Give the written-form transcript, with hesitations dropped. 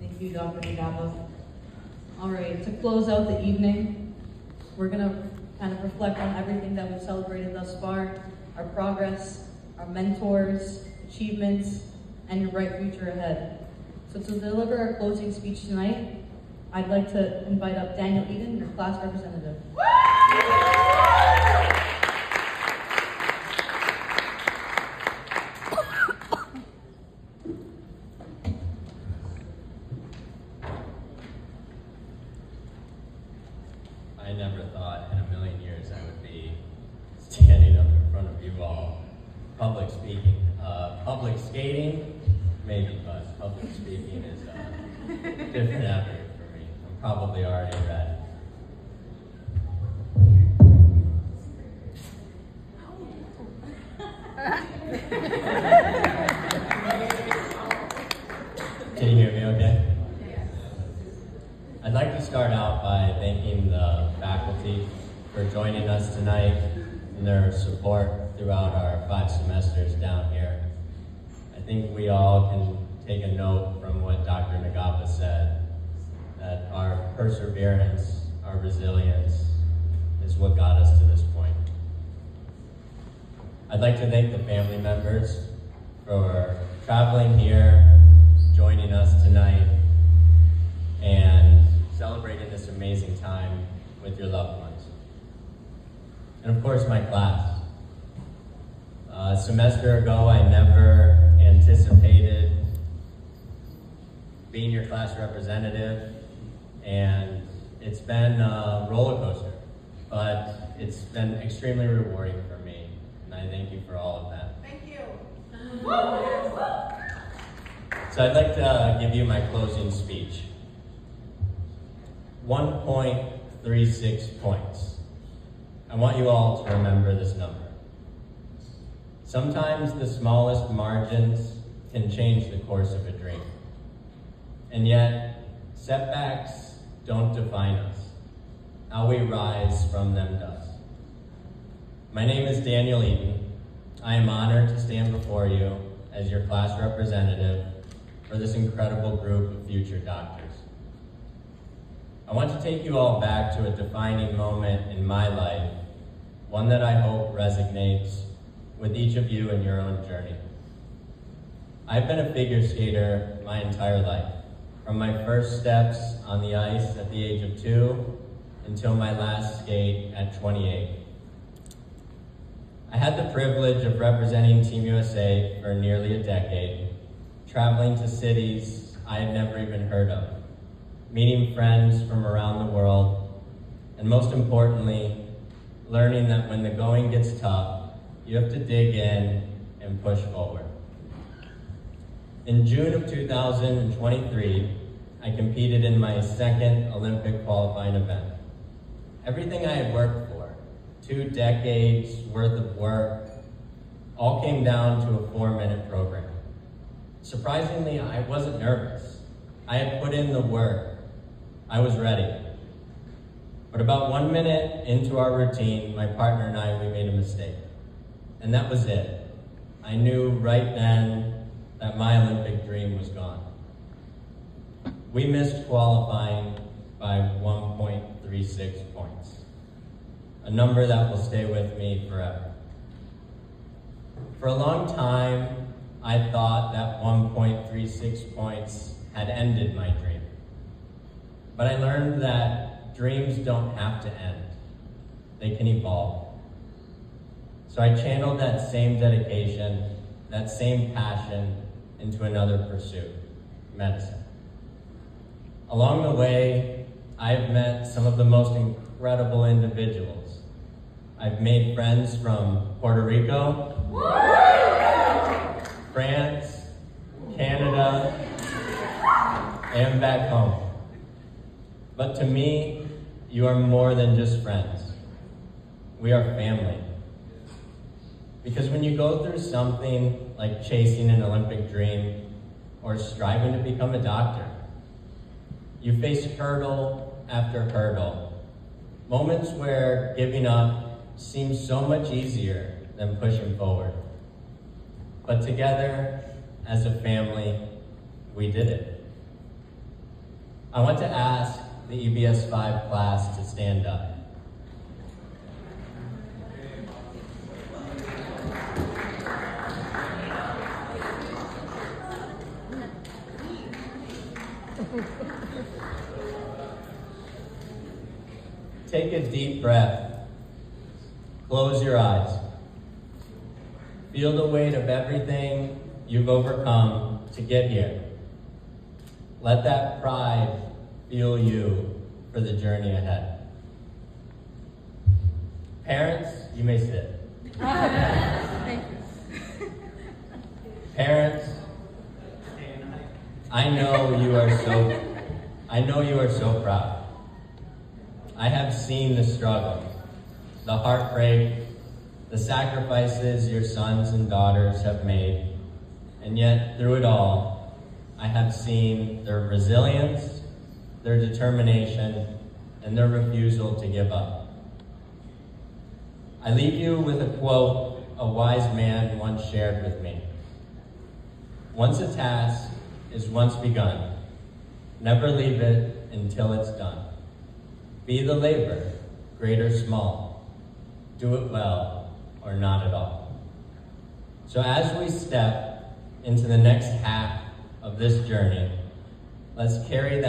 Thank you, Dr. Nagaba. All right, to close out the evening, we're gonna kind of reflect on everything that we've celebrated thus far, our progress, our mentors, achievements, and your bright future ahead. So to deliver our closing speech tonight, I'd like to invite up Daniel Eden, your class representative. I never thought in a million years I would be standing up in front of you all. Public speaking. Public skating, maybe, but public speaking is a different avenue for me. I'm probably already ready. Can you hear me okay? I'd like to start out by thanking the faculty for joining us tonight and their support throughout our 5 semesters down here. I think we all can take a note from what Dr. Nagaba said, that our perseverance, our resilience is what got us to this point. I'd like to thank the family members for traveling here, joining us tonight, and celebrating this amazing time with your loved ones. And of course, my class. A semester ago, I never anticipated being your class representative, and it's been a roller coaster, but it's been extremely rewarding for me, and I thank you for all of that. Thank you. So I'd like to give you my closing speech. 1.36 points. I want you all to remember this number. Sometimes the smallest margins can change the course of a dream. And yet, setbacks don't define us. How we rise from them does. My name is Daniel Eden. I am honored to stand before you as your class representative for this incredible group of future doctors. I want to take you all back to a defining moment in my life, one that I hope resonates with each of you in your own journey. I've been a figure skater my entire life, from my first steps on the ice at the age of 2 until my last skate at 28. I had the privilege of representing Team USA for nearly a decade, traveling to cities I had never even heard of, meeting friends from around the world, and most importantly, learning that when the going gets tough, you have to dig in and push forward. In June of 2023, I competed in my second Olympic qualifying event. Everything I had worked for, 2 decades worth of work, all came down to a 4-minute program. Surprisingly, I wasn't nervous. I had put in the work. I was ready. But about 1 minute into our routine, my partner and I, we made a mistake. And that was it. I knew right then that my Olympic dream was gone. We missed qualifying by 1.36 points, a number that will stay with me forever. For a long time, I thought that 1.36 points had ended my dream. But I learned that dreams don't have to end. They can evolve. So I channeled that same dedication, that same passion into another pursuit, medicine. Along the way, I've met some of the most incredible individuals. I've made friends from Puerto Rico, France, Canada, and back home. But to me, you are more than just friends. We are family. Because when you go through something like chasing an Olympic dream or striving to become a doctor, you face hurdle after hurdle, moments where giving up seems so much easier than pushing forward. But together, as a family, we did it. I want to ask the EBS 5 class to stand up. Take a deep breath. Close your eyes. Feel the weight of everything you've overcome to get here. Let that pride fuel you for the journey ahead. Parents, you may sit. Parents, I know you are so proud. I have seen the struggle, the heartbreak, the sacrifices your sons and daughters have made, and yet through it all, I have seen their resilience, their determination, and their refusal to give up. I leave you with a quote a wise man once shared with me. Once a task is once begun, never leave it until it's done. Be the labor, great or small. Do it well or not at all. So as we step into the next half of this journey, let's carry that